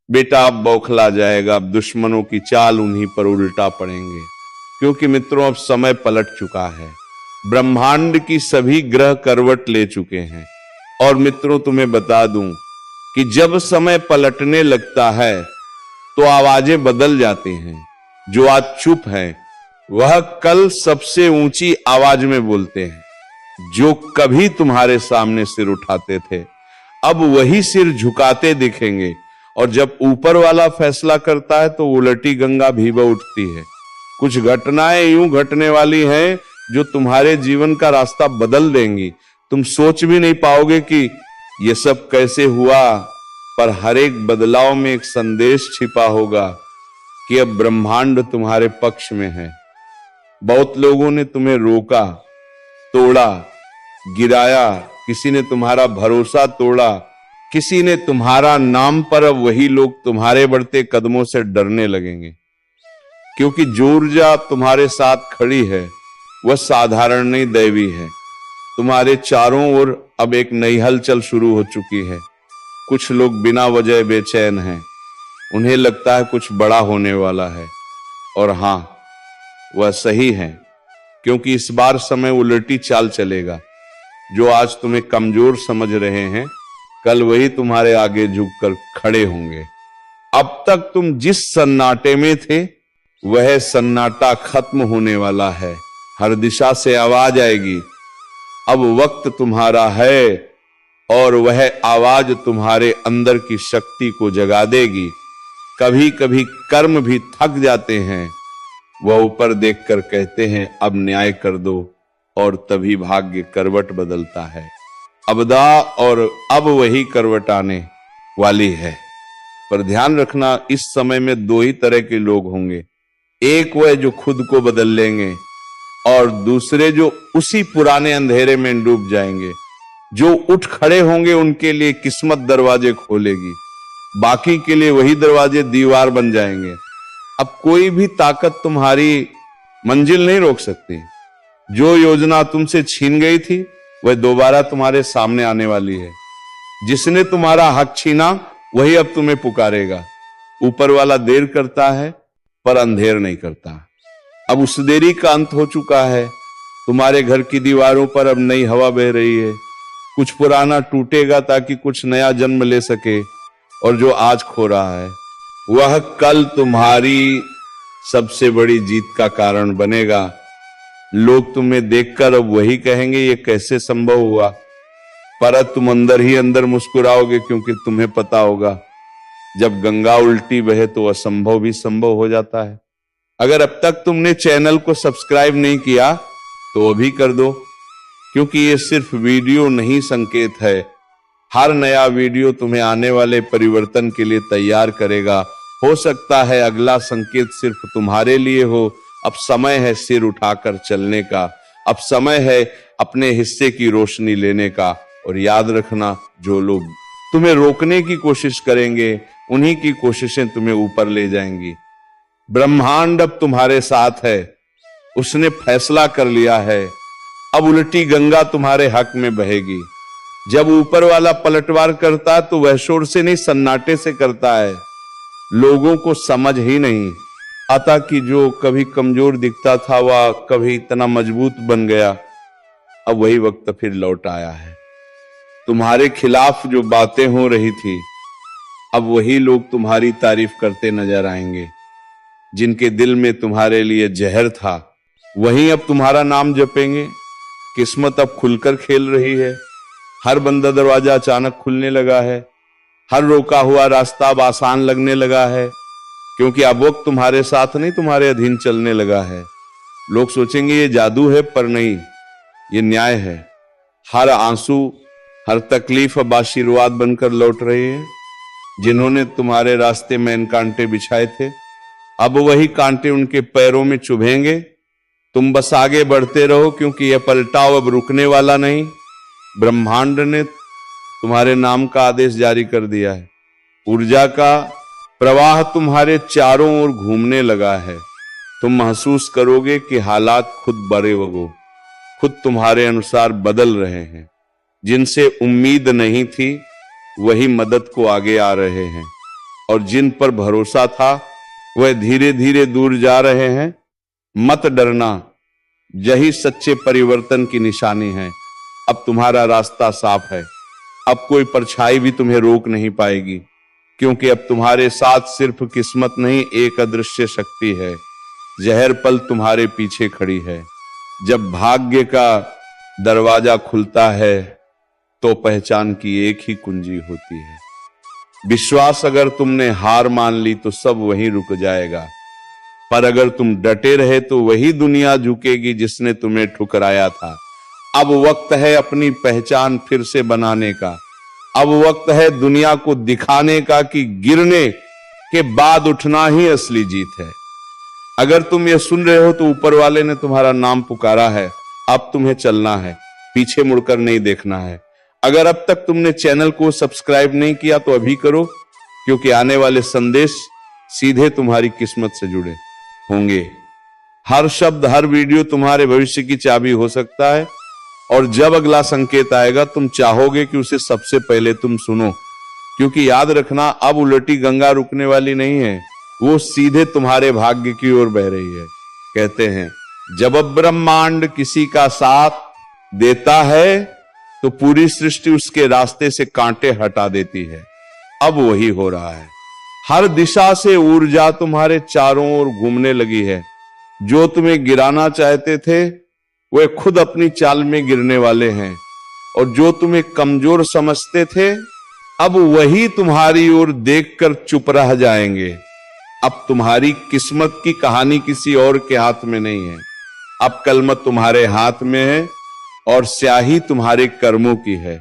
बेटा अब बौखला जाएगा, अब दुश्मनों की चाल उन्हीं पर उल्टा पड़ेंगे। क्योंकि मित्रों अब समय पलट चुका है, ब्रह्मांड की सभी ग्रह करवट ले चुके हैं। और मित्रों तुम्हें बता दूं कि जब समय पलटने लगता है तो आवाजें बदल जाती हैं। जो आज चुप है वह कल सबसे ऊंची आवाज में बोलते हैं। जो कभी तुम्हारे सामने सिर उठाते थे अब वही सिर झुकाते दिखेंगे। और जब ऊपर वाला फैसला करता है तो उलटी गंगा भी बह उठती है। कुछ घटनाएं यूं घटने वाली हैं जो तुम्हारे जीवन का रास्ता बदल देंगी। तुम सोच भी नहीं पाओगे कि यह सब कैसे हुआ, पर हर एक बदलाव में एक संदेश छिपा होगा कि अब ब्रह्मांड तुम्हारे पक्ष में है। बहुत लोगों ने तुम्हें रोका, तोड़ा, गिराया, किसी ने तुम्हारा भरोसा तोड़ा, किसी ने तुम्हारा नाम पर अब वही लोग तुम्हारे बढ़ते कदमों से डरने लगेंगे। क्योंकि जो ऊर्जा तुम्हारे साथ खड़ी है वह साधारण नहीं, दैवी है। तुम्हारे चारों ओर अब एक नई हलचल शुरू हो चुकी है। कुछ लोग बिना वजह बेचैन हैं, उन्हें लगता है कुछ बड़ा होने वाला है। और हां, वह सही है, क्योंकि इस बार समय उलटी चाल चलेगा। जो आज तुम्हें कमजोर समझ रहे हैं कल वही तुम्हारे आगे झुककर खड़े होंगे। अब तक तुम जिस सन्नाटे में थे वह सन्नाटा खत्म होने वाला है। हर दिशा से आवाज आएगी। अब वक्त तुम्हारा है और वह आवाज तुम्हारे अंदर की शक्ति को जगा देगी। कभी कभी कर्म भी थक जाते हैं, वह ऊपर देखकर कहते हैं अब न्याय कर दो, और तभी भाग्य करवट बदलता है। अबदा और अब वही करवट आने वाली है। पर ध्यान रखना, इस समय में दो ही तरह के लोग होंगे। एक वह जो खुद को बदल लेंगे और दूसरे जो उसी पुराने अंधेरे में डूब जाएंगे। जो उठ खड़े होंगे उनके लिए किस्मत दरवाजे खोलेगी, बाकी के लिए वही दरवाजे दीवार बन जाएंगे। अब कोई भी ताकत तुम्हारी मंजिल नहीं रोक सकती। जो योजना तुमसे छीन गई थी वह दोबारा तुम्हारे सामने आने वाली है। जिसने तुम्हारा हक छीना वही अब तुम्हें पुकारेगा। ऊपर वाला देर करता है पर अंधेर नहीं करता। अब उस देरी का अंत हो चुका है। तुम्हारे घर की दीवारों पर अब नई हवा बह रही है। कुछ पुराना टूटेगा ताकि कुछ नया जन्म ले सके। और जो आज खो रहा है वह कल तुम्हारी सबसे बड़ी जीत का कारण बनेगा। लोग तुम्हें देखकर अब वही कहेंगे ये कैसे संभव हुआ, पर तुम अंदर ही अंदर मुस्कुराओगे, क्योंकि तुम्हें पता होगा जब गंगा उल्टी बहे तो असंभव भी संभव हो जाता है। अगर अब तक तुमने चैनल को सब्सक्राइब नहीं किया तो अभी कर दो, क्योंकि ये सिर्फ वीडियो नहीं संकेत है। हर नया वीडियो तुम्हें आने वाले परिवर्तन के लिए तैयार करेगा। हो सकता है अगला संकेत सिर्फ तुम्हारे लिए हो। अब समय है सिर उठाकर चलने का। अब समय है अपने हिस्से की रोशनी लेने का। और याद रखना, जो लोग तुम्हें रोकने की कोशिश करेंगे उन्हीं की कोशिशें तुम्हें ऊपर ले जाएंगी। ब्रह्मांड अब तुम्हारे साथ है, उसने फैसला कर लिया है। अब उल्टी गंगा तुम्हारे हक में बहेगी। जब ऊपर वाला पलटवार करता है तो वह शोर से नहीं, सन्नाटे से करता है। लोगों को समझ ही नहीं आता कि जो कभी कमजोर दिखता था वह कभी इतना मजबूत बन गया। अब वही वक्त फिर लौट आया है। तुम्हारे खिलाफ जो बातें हो रही थी अब वही लोग तुम्हारी तारीफ करते नजर आएंगे। जिनके दिल में तुम्हारे लिए जहर था वही अब तुम्हारा नाम जपेंगे। किस्मत अब खुलकर खेल रही है। हर बंद दरवाजा अचानक खुलने लगा है। हर रोका हुआ रास्ता अब आसान लगने लगा है, क्योंकि अब वक्त तुम्हारे साथ नहीं तुम्हारे अधीन चलने लगा है। लोग सोचेंगे ये जादू है, पर नहीं, ये न्याय है। हर आंसू, हर तकलीफ अब आशीर्वाद बनकर लौट रही है। जिन्होंने तुम्हारे रास्ते में इन कांटे बिछाए थे अब वही कांटे उनके पैरों में चुभेंगे। तुम बस आगे बढ़ते रहो, क्योंकि यह पलटाव अब रुकने वाला नहीं। ब्रह्मांड ने तुम्हारे नाम का आदेश जारी कर दिया है। ऊर्जा का प्रवाह तुम्हारे चारों ओर घूमने लगा है। तुम महसूस करोगे कि हालात खुद बड़े वगो खुद तुम्हारे अनुसार बदल रहे हैं। जिनसे उम्मीद नहीं थी वही मदद को आगे आ रहे हैं। और जिन पर भरोसा था वह धीरे धीरे दूर जा रहे हैं। मत डरना, यही सच्चे परिवर्तन की निशानी है। अब तुम्हारा रास्ता साफ है। अब कोई परछाई भी तुम्हें रोक नहीं पाएगी, क्योंकि अब तुम्हारे साथ सिर्फ किस्मत नहीं, एक अदृश्य शक्ति है। जहर पल तुम्हारे पीछे खड़ी है। जब भाग्य का दरवाजा खुलता है तो पहचान की एक ही कुंजी होती है। विश्वास, अगर तुमने हार मान ली तो सब वहीं रुक जाएगा, पर अगर तुम डटे रहे तो वही दुनिया झुकेगी जिसने तुम्हें ठुकराया था। अब वक्त है अपनी पहचान फिर से बनाने का। अब वक्त है दुनिया को दिखाने का कि गिरने के बाद उठना ही असली जीत है। अगर तुम ये सुन रहे हो तो ऊपर वाले ने तुम्हारा नाम पुकारा है। अब तुम्हें चलना है, पीछे मुड़कर नहीं देखना है। अगर अब तक तुमने चैनल को सब्सक्राइब नहीं किया तो अभी करो, क्योंकि आने वाले संदेश सीधे तुम्हारी किस्मत से जुड़े होंगे। हर शब्द, हर वीडियो तुम्हारे भविष्य की चाबी हो सकता है, और जब अगला संकेत आएगा तुम चाहोगे कि उसे सबसे पहले तुम सुनो, क्योंकि याद रखना, अब उलटी गंगा रुकने वाली नहीं है, वो सीधे तुम्हारे भाग्य की ओर बह रही है। कहते हैं, जब ब्रह्मांड किसी का साथ देता है तो पूरी सृष्टि उसके रास्ते से कांटे हटा देती है। अब वही हो रहा है। हर दिशा से ऊर्जा तुम्हारे चारों ओर घूमने लगी है। जो तुम्हें गिराना चाहते थे वे खुद अपनी चाल में गिरने वाले हैं, और जो तुम्हें कमजोर समझते थे अब वही तुम्हारी ओर देखकर चुप रह जाएंगे। अब तुम्हारी किस्मत की कहानी किसी और के हाथ में नहीं है। अब कलम तुम्हारे हाथ में है और स्याही तुम्हारे कर्मों की है।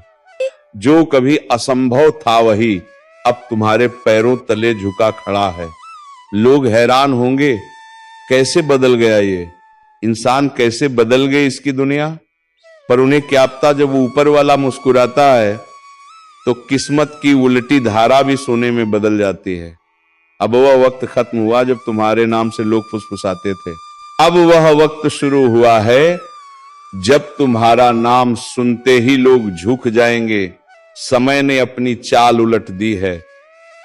जो कभी असंभव था वही अब तुम्हारे पैरों तले झुका खड़ा है। लोग हैरान होंगे, कैसे बदल गया ये इंसान, कैसे बदल गई इसकी दुनिया। पर उन्हें क्या पता, जब ऊपर वाला मुस्कुराता है तो किस्मत की उल्टी धारा भी सोने में बदल जाती है। अब वह वक्त खत्म हुआ जब तुम्हारे नाम से लोग फुसफुसाते थे। अब वह वक्त शुरू हुआ है जब तुम्हारा नाम सुनते ही लोग झुक जाएंगे। समय ने अपनी चाल उलट दी है।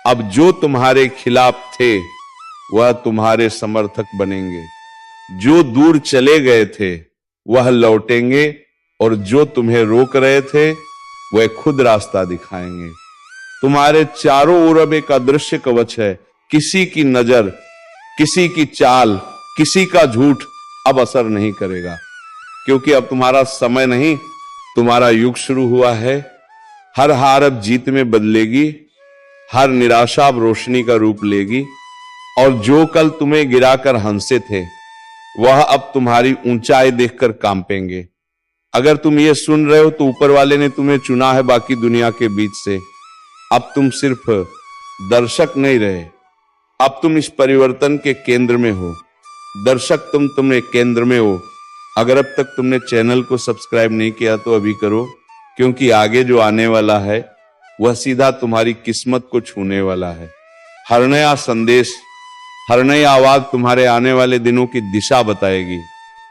अब जो तुम्हारे खिलाफ थे वह तुम्हारे समर्थक बनेंगे। जो दूर चले गए थे वह लौटेंगे, और जो तुम्हें रोक रहे थे वह खुद रास्ता दिखाएंगे। तुम्हारे चारों ओर अब एक अदृश्य कवच है। किसी की नजर, किसी की चाल, किसी का झूठ अब असर नहीं करेगा, क्योंकि अब तुम्हारा समय नहीं, तुम्हारा युग शुरू हुआ है। हर हार अब जीत में बदलेगी, हर निराशा अब रोशनी का रूप लेगी, और जो कल तुम्हें गिराकर हंसे थे वह अब तुम्हारी ऊंचाई देखकर कांपेंगे। अगर तुम ये सुन रहे हो तो ऊपर वाले ने तुम्हें चुना है बाकी दुनिया के बीच से। अब तुम सिर्फ दर्शक नहीं रहे, अब तुम इस परिवर्तन के केंद्र में हो। दर्शक तुमने केंद्र में हो। अगर अब तक तुमने चैनल को सब्सक्राइब नहीं किया तो अभी करो, क्योंकि आगे जो आने वाला है वह सीधा तुम्हारी किस्मत को छूने वाला है। हर नया संदेश, हर नई आवाज तुम्हारे आने वाले दिनों की दिशा बताएगी।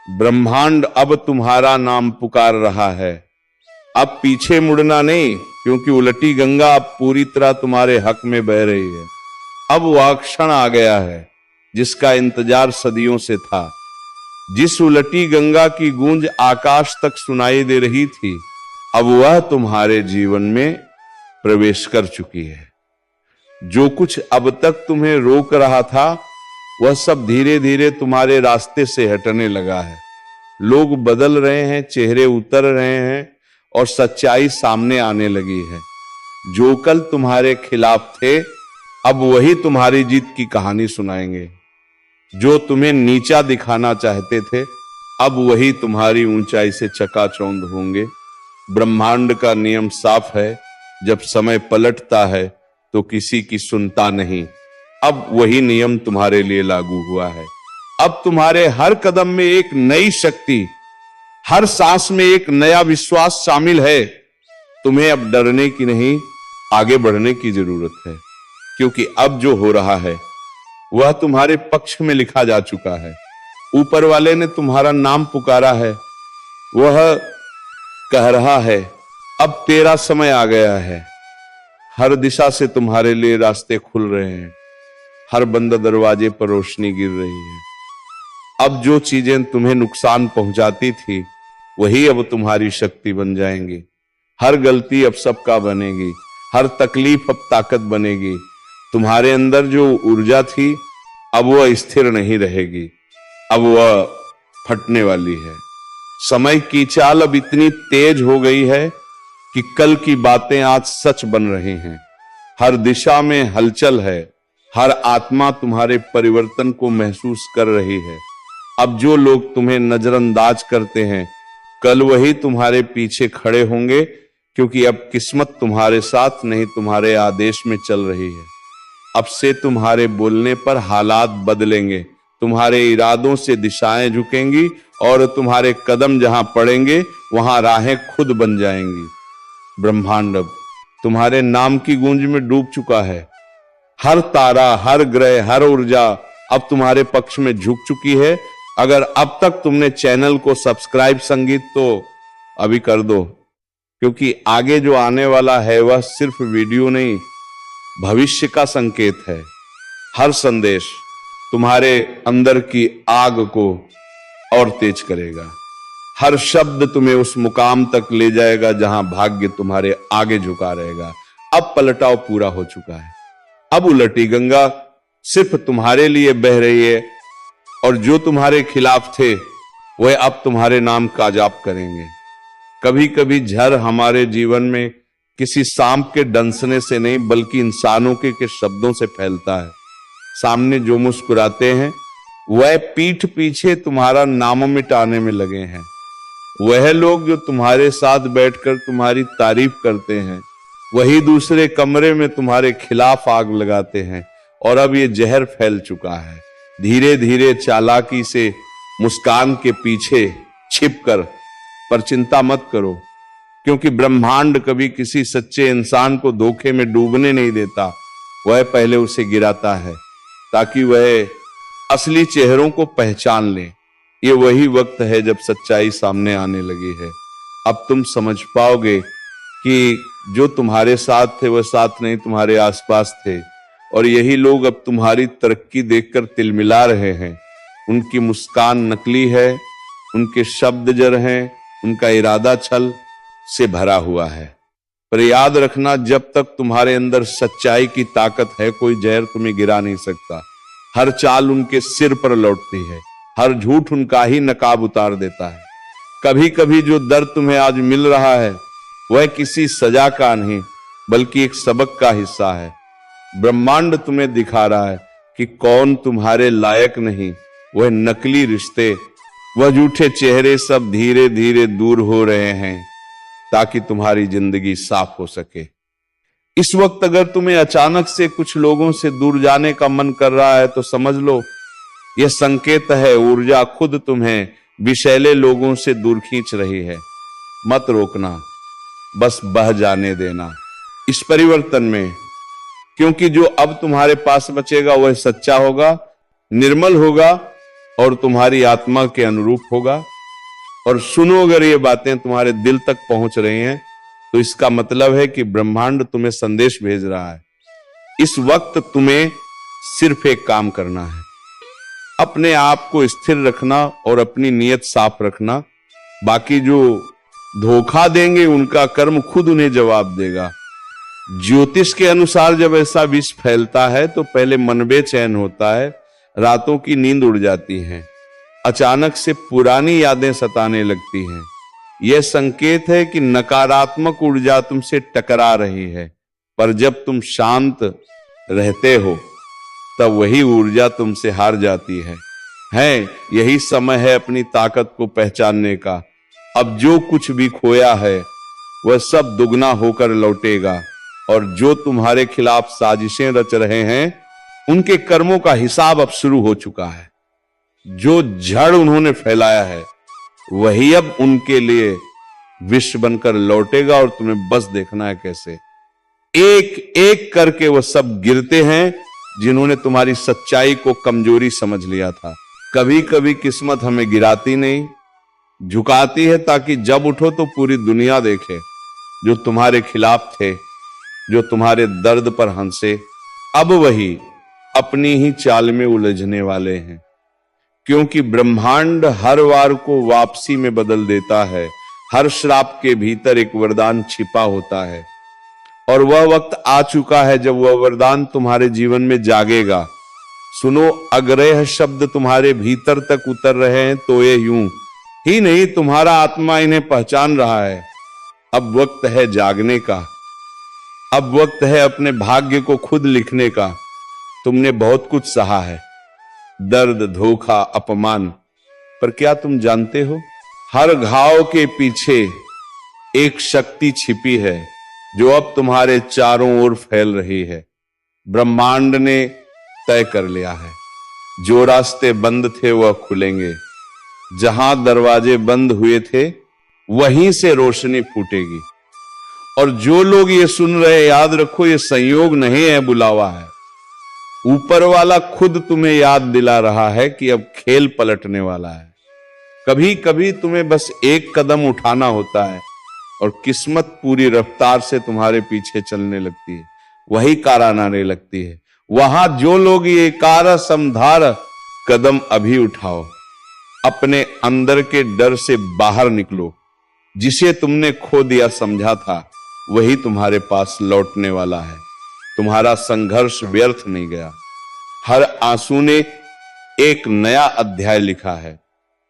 ब्रह्मांड अब तुम्हारा नाम पुकार रहा है। अब पीछे मुड़ना नहीं, क्योंकि उलटी गंगा अब पूरी तरह तुम्हारे हक में बह रही है। अब वह क्षण आ गया है जिसका इंतजार सदियों से था। जिस उलटी गंगा की गूंज आकाश तक सुनाई दे रही थी, अब वह तुम्हारे जीवन में प्रवेश कर चुकी है। जो कुछ अब तक तुम्हें रोक रहा था वह सब धीरे धीरे तुम्हारे रास्ते से हटने लगा है। लोग बदल रहे हैं, चेहरे उतर रहे हैं, और सच्चाई सामने आने लगी है। जो कल तुम्हारे खिलाफ थे अब वही तुम्हारी जीत की कहानी सुनाएंगे। जो तुम्हें नीचा दिखाना चाहते थे अब वही तुम्हारी ऊंचाई से चकाचौंध होंगे। ब्रह्मांड का नियम साफ है, जब समय पलटता है तो किसी की सुनता नहीं। अब वही नियम तुम्हारे लिए लागू हुआ है। अब तुम्हारे हर कदम में एक नई शक्ति, हर सांस में एक नया विश्वास शामिल है। तुम्हें अब डरने की नहीं, आगे बढ़ने की जरूरत है, क्योंकि अब जो हो रहा है वह तुम्हारे पक्ष में लिखा जा चुका है। ऊपर वाले ने तुम्हारा नाम पुकारा है। वह कह रहा है, अब तेरा समय आ गया है। हर दिशा से तुम्हारे लिए रास्ते खुल रहे हैं, हर बंद दरवाजे पर रोशनी गिर रही है। अब जो चीजें तुम्हें नुकसान पहुंचाती थी वही अब तुम्हारी शक्ति बन जाएंगी। हर गलती अब सबका बनेगी, हर तकलीफ अब ताकत बनेगी। तुम्हारे अंदर जो ऊर्जा थी अब वह स्थिर नहीं रहेगी, अब वह फटने वाली है। समय की चाल अब इतनी तेज हो गई है कि कल की बातें आज सच बन रही हैं। हर दिशा में हलचल है, हर आत्मा तुम्हारे परिवर्तन को महसूस कर रही है। अब जो लोग तुम्हें नजरअंदाज करते हैं कल वही तुम्हारे पीछे खड़े होंगे, क्योंकि अब किस्मत तुम्हारे साथ नहीं तुम्हारे आदेश में चल रही है। अब से तुम्हारे बोलने पर हालात बदलेंगे, तुम्हारे इरादों से दिशाएं झुकेंगी और तुम्हारे कदम जहां पड़ेंगे वहां राहें खुद बन जाएंगी। ब्रह्मांड अब तुम्हारे नाम की गूंज में डूब चुका है। हर तारा, हर ग्रह, हर ऊर्जा अब तुम्हारे पक्ष में झुक चुकी है। अगर अब तक तुमने चैनल को सब्सक्राइब संगीत तो अभी कर दो, क्योंकि आगे जो आने वाला है वह सिर्फ वीडियो नहीं, भविष्य का संकेत है। हर संदेश तुम्हारे अंदर की आग को और तेज करेगा, हर शब्द तुम्हें उस मुकाम तक ले जाएगा जहां भाग्य तुम्हारे आगे झुका रहेगा। अब पलटाव पूरा हो चुका है, अब उलटी गंगा सिर्फ तुम्हारे लिए बह रही है और जो तुम्हारे खिलाफ थे वह अब तुम्हारे नाम का जाप करेंगे। कभी कभी झर हमारे जीवन में किसी सांप के डंसने से नहीं बल्कि इंसानों के शब्दों से फैलता है। सामने जो मुस्कुराते हैं वह पीठ पीछे तुम्हारा नाम मिटाने में लगे हैं। वह लोग जो तुम्हारे साथ बैठकर तुम्हारी तारीफ करते हैं वही दूसरे कमरे में तुम्हारे खिलाफ आग लगाते हैं। और अब ये जहर फैल चुका है। धीरे धीरे चालाकी से मुस्कान के पीछे छिपकर, पर चिंता मत करो, क्योंकि ब्रह्मांड कभी किसी सच्चे इंसान को धोखे में डूबने नहीं देता। वह पहले उसे गिराता है ताकि वह असली चेहरों को पहचान ले। ये वही वक्त है जब सच्चाई सामने आने लगी है। अब तुम समझ पाओगे कि जो तुम्हारे साथ थे वह साथ नहीं तुम्हारे आसपास थे, और यही लोग अब तुम्हारी तरक्की देखकर तिलमिला रहे हैं। उनकी मुस्कान नकली है, उनके शब्द जर हैं, उनका इरादा छल से भरा हुआ है। पर याद रखना, जब तक तुम्हारे अंदर सच्चाई की ताकत है कोई जहर तुम्हें गिरा नहीं सकता। हर चाल उनके सिर पर लौटती है, हर झूठ उनका ही नकाब उतार देता है। कभी कभी जो दर्द तुम्हें आज मिल रहा है वह किसी सजा का नहीं बल्कि एक सबक का हिस्सा है। ब्रह्मांड तुम्हें दिखा रहा है कि कौन तुम्हारे लायक नहीं। वह नकली रिश्ते, वह झूठे चेहरे सब धीरे धीरे दूर हो रहे हैं ताकि तुम्हारी जिंदगी साफ हो सके। इस वक्त अगर तुम्हें अचानक से कुछ लोगों से दूर जाने का मन कर रहा है तो समझ लो यह संकेत है, ऊर्जा खुद तुम्हें विषैले लोगों से दूर खींच रही है। मत रोकना, बस बह जाने देना इस परिवर्तन में, क्योंकि जो अब तुम्हारे पास बचेगा वह सच्चा होगा, निर्मल होगा और तुम्हारी आत्मा के अनुरूप होगा। और सुनो, अगर ये बातें तुम्हारे दिल तक पहुंच रही हैं तो इसका मतलब है कि ब्रह्मांड तुम्हें संदेश भेज रहा है। इस वक्त तुम्हें सिर्फ एक काम करना है, अपने आप को स्थिर रखना और अपनी नीयत साफ रखना। बाकी जो धोखा देंगे उनका कर्म खुद उन्हें जवाब देगा। ज्योतिष के अनुसार जब ऐसा विष फैलता है तो पहले मन बेचैन होता है, रातों की नींद उड़ जाती है, अचानक से पुरानी यादें सताने लगती हैं। यह संकेत है कि नकारात्मक ऊर्जा तुमसे टकरा रही है, पर जब तुम शांत रहते हो तब वही ऊर्जा तुमसे हार जाती है। यही समय है अपनी ताकत को पहचानने का। अब जो कुछ भी खोया है वह सब दुगना होकर लौटेगा, और जो तुम्हारे खिलाफ साजिशें रच रहे हैं उनके कर्मों का हिसाब अब शुरू हो चुका है। जो जड़ उन्होंने फैलाया है वही अब उनके लिए विष बनकर लौटेगा, और तुम्हें बस देखना है कैसे एक एक करके वह सब गिरते हैं जिन्होंने तुम्हारी सच्चाई को कमजोरी समझ लिया था। कभी कभी किस्मत हमें गिराती नहीं, झुकाती है ताकि जब उठो तो पूरी दुनिया देखे जो तुम्हारे खिलाफ थे जो तुम्हारे दर्द पर हंसे, अब वही अपनी ही चाल में उलझने वाले हैं। क्योंकि ब्रह्मांड हर वार को वापसी में बदल देता है। हर श्राप के भीतर एक वरदान छिपा होता है और वह वक्त आ चुका है जब वह वरदान तुम्हारे जीवन में जागेगा। सुनो, अगर यह शब्द तुम्हारे भीतर तक उतर रहे हैं तो ये यूं ही नहीं, तुम्हारा आत्मा इन्हें पहचान रहा है। अब वक्त है जागने का, अब वक्त है अपने भाग्य को खुद लिखने का। तुमने बहुत कुछ सहा है, दर्द, धोखा, अपमान, पर क्या तुम जानते हो, हर घाव के पीछे एक शक्ति छिपी है जो अब तुम्हारे चारों ओर फैल रही है। ब्रह्मांड ने तय कर लिया है, जो रास्ते बंद थे वह खुलेंगे, जहां दरवाजे बंद हुए थे वहीं से रोशनी फूटेगी। और जो लोग ये सुन रहे, याद रखो, ये संयोग नहीं है, बुलावा है। ऊपर वाला खुद तुम्हें याद दिला रहा है कि अब खेल पलटने वाला है। कभी कभी तुम्हें बस एक कदम उठाना होता है और किस्मत पूरी रफ्तार से तुम्हारे पीछे चलने लगती है, वही कार आने लगती है। वहां जो लोग ये कार समधार, कदम अभी उठाओ, अपने अंदर के डर से बाहर निकलो। जिसे तुमने खो दिया समझा था वही तुम्हारे पास लौटने वाला है। तुम्हारा संघर्ष व्यर्थ नहीं गया। हर आंसू ने एक नया अध्याय लिखा है।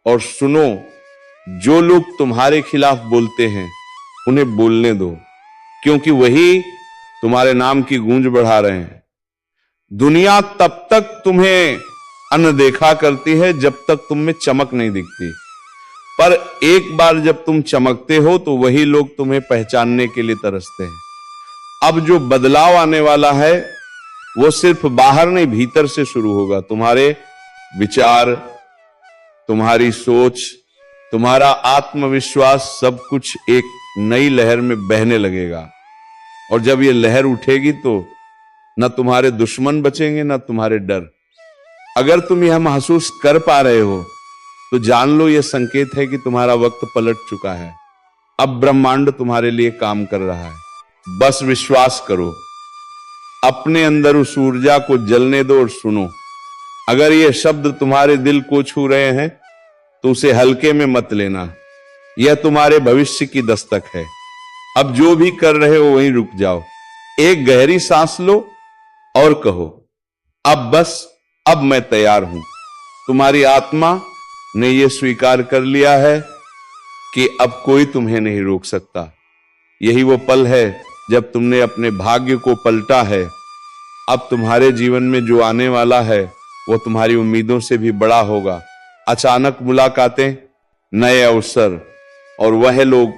और सुनो, जो लोग तुम्हारे खिलाफ बोलते हैं उन्हें बोलने दो, क्योंकि वही तुम्हारे नाम की गूंज बढ़ा रहे हैं। दुनिया तब तक तुम्हें अनदेखा करती है जब तक तुम में चमक नहीं दिखती, पर एक बार जब तुम चमकते हो तो वही लोग तुम्हें पहचानने के लिए तरसते हैं। अब जो बदलाव आने वाला है वो सिर्फ बाहर नहीं, भीतर से शुरू होगा। तुम्हारे विचार, तुम्हारी सोच, तुम्हारा आत्मविश्वास, सब कुछ एक नई लहर में बहने लगेगा। और जब ये लहर उठेगी तो न तुम्हारे दुश्मन बचेंगे न तुम्हारे डर। अगर तुम यह महसूस कर पा रहे हो तो जान लो यह संकेत है कि तुम्हारा वक्त पलट चुका है। अब ब्रह्मांड तुम्हारे लिए काम कर रहा है। बस विश्वास करो, अपने अंदर उस ऊर्जा को जलने दो और सुनो। अगर ये शब्द तुम्हारे दिल को छू रहे हैं तो उसे हल्के में मत लेना, यह तुम्हारे भविष्य की दस्तक है। अब जो भी कर रहे हो वहीं रुक जाओ, एक गहरी सांस लो और कहो, अब मैं तैयार हूं। तुम्हारी आत्मा ने यह स्वीकार कर लिया है कि अब कोई तुम्हें नहीं रोक सकता। यही वो पल है जब तुमने अपने भाग्य को पलटा है। अब तुम्हारे जीवन में जो आने वाला है वो तुम्हारी उम्मीदों से भी बड़ा होगा। अचानक मुलाकातें, नए अवसर और वह लोग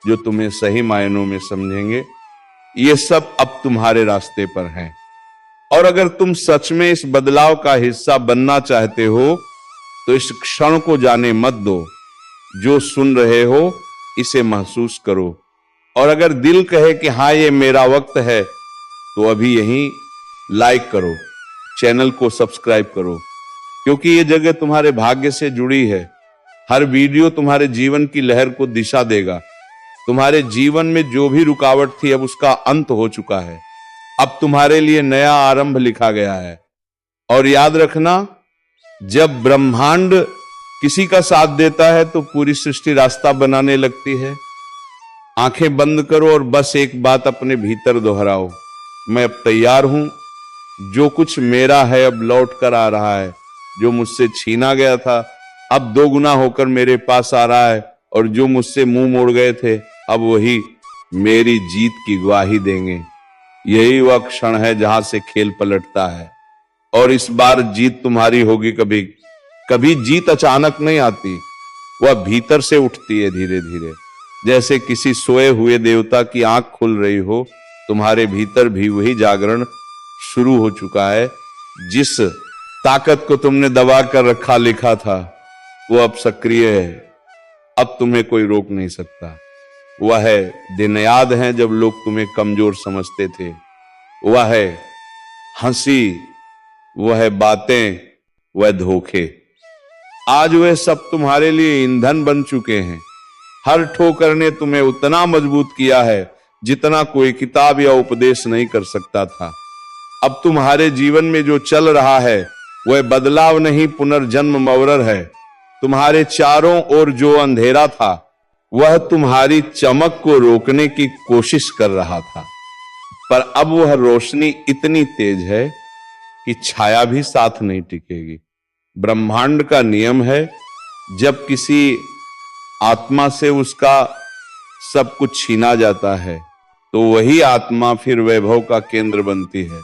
जो तुम्हें सही मायनों में समझेंगे, ये सब अब तुम्हारे रास्ते पर हैं। और अगर तुम सच में इस बदलाव का हिस्सा बनना चाहते हो तो इस क्षण को जाने मत दो। जो सुन रहे हो इसे महसूस करो, और अगर दिल कहे कि हाँ ये मेरा वक्त है तो अभी यहीं लाइक करो, चैनल को सब्सक्राइब करो, क्योंकि ये जगह तुम्हारे भाग्य से जुड़ी है। हर वीडियो तुम्हारे जीवन की लहर को दिशा देगा। तुम्हारे जीवन में जो भी रुकावट थी अब उसका अंत हो चुका है। अब तुम्हारे लिए नया आरंभ लिखा गया है। और याद रखना, जब ब्रह्मांड किसी का साथ देता है तो पूरी सृष्टि रास्ता बनाने लगती है। आंखें बंद करो और बस एक बात अपने भीतर दोहराओ, मैं अब तैयार हूं। जो कुछ मेरा है अब लौट कर आ रहा है। जो मुझसे छीना गया था अब 2 गुना होकर मेरे पास आ रहा है, और जो मुझसे मुंह मोड़ गए थे अब वही मेरी जीत की गवाही देंगे। यही वह क्षण है जहां से खेल पलटता है, और इस बार जीत तुम्हारी होगी। कभी जीत अचानक नहीं आती, वह भीतर से उठती है धीरे धीरे। जैसे किसी सोए हुए देवता की आंख खुल रही हो, तुम्हारे भीतर भी वही जागरण शुरू हो चुका है। जिस ताकत को तुमने दबा कर रखा लिखा था वो अब सक्रिय है। अब तुम्हें कोई रोक नहीं सकता। वह है दिन याद है जब लोग तुम्हें कमजोर समझते थे। वह है हंसी, वह है बातें, वह धोखे। आज वह सब तुम्हारे लिए ईंधन बन चुके हैं। हर ठोकर ने तुम्हें उतना मजबूत किया है जितना कोई किताब या उपदेश नहीं कर सकता था। अब तुम्हारे जीवन में जो चल रहा है वह बदलाव नहीं, पुनर्जन्म मवरर है। तुम्हारे चारों ओर जो अंधेरा था वह तुम्हारी चमक को रोकने की कोशिश कर रहा था, पर अब वह रोशनी इतनी तेज है कि छाया भी साथ नहीं टिकेगी। ब्रह्मांड का नियम है, जब किसी आत्मा से उसका सब कुछ छीना जाता है तो वही आत्मा फिर वैभव का केंद्र बनती है।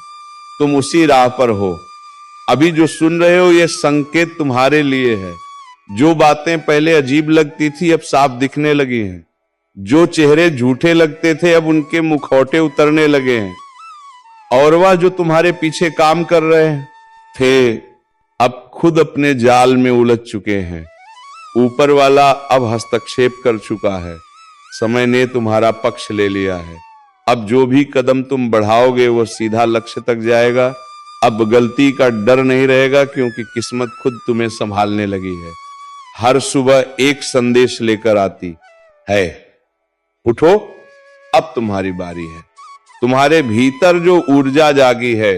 तुम उसी राह पर हो। अभी जो सुन रहे हो ये संकेत तुम्हारे लिए है। जो बातें पहले अजीब लगती थी अब साफ दिखने लगी हैं। जो चेहरे झूठे लगते थे अब उनके मुखौटे उतरने लगे हैं। और वह जो तुम्हारे पीछे काम कर रहे थे अब खुद अपने जाल में उलझ चुके हैं। ऊपर वाला अब हस्तक्षेप कर चुका है। समय ने तुम्हारा पक्ष ले लिया है। अब जो भी कदम तुम बढ़ाओगे वो सीधा लक्ष्य तक जाएगा। अब गलती का डर नहीं रहेगा, क्योंकि किस्मत खुद तुम्हें संभालने लगी है। हर सुबह एक संदेश लेकर आती है, उठो अब तुम्हारी बारी है। तुम्हारे भीतर जो ऊर्जा जागी है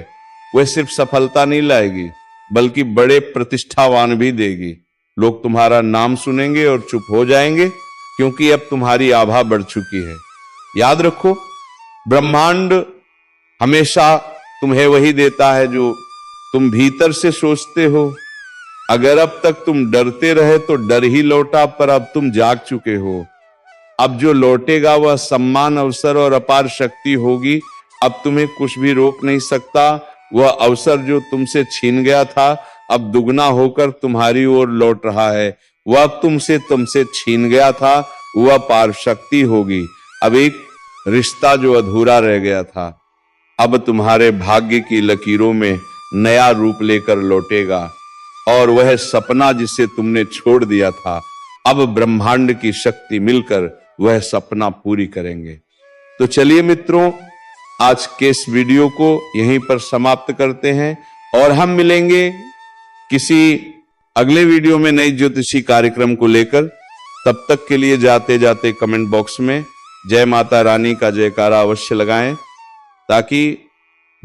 वह सिर्फ सफलता नहीं लाएगी बल्कि बड़े प्रतिष्ठावान भी देगी। लोग तुम्हारा नाम सुनेंगे और चुप हो जाएंगे, क्योंकि अब तुम्हारी आभा बढ़ चुकी है। याद रखो, ब्रह्मांड हमेशा तुम्हें वही देता है जो तुम भीतर से सोचते हो। अगर अब तक तुम डरते रहे तो डर ही लौटा, पर अब तुम जाग चुके हो। अब जो लौटेगा वह सम्मान, अवसर और अपार शक्ति होगी। अब तुम्हें कुछ भी रोक नहीं सकता। वह अवसर जो तुमसे छीन गया था अब दुगना होकर तुम्हारी ओर लौट रहा है। वह तुमसे छीन गया था वह पार शक्ति होगी। अब एक रिश्ता जो अधूरा रह गया था अब तुम्हारे भाग्य की लकीरों में नया रूप लेकर लौटेगा। और वह सपना जिसे तुमने छोड़ दिया था अब ब्रह्मांड की शक्ति मिलकर वह सपना पूरी करेंगे। तो चलिए मित्रों, आज के इस वीडियो को यहीं पर समाप्त करते हैं और हम मिलेंगे किसी अगले वीडियो में नई ज्योतिषी कार्यक्रम को लेकर। तब तक के लिए जाते जाते कमेंट बॉक्स में जय माता रानी का जयकारा अवश्य लगाएं, ताकि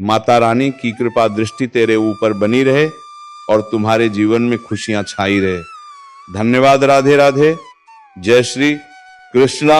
माता रानी की कृपा दृष्टि तेरे ऊपर बनी रहे और तुम्हारे जीवन में खुशियां छाई रहे। धन्यवाद। राधे राधे। जय श्री कृष्णा।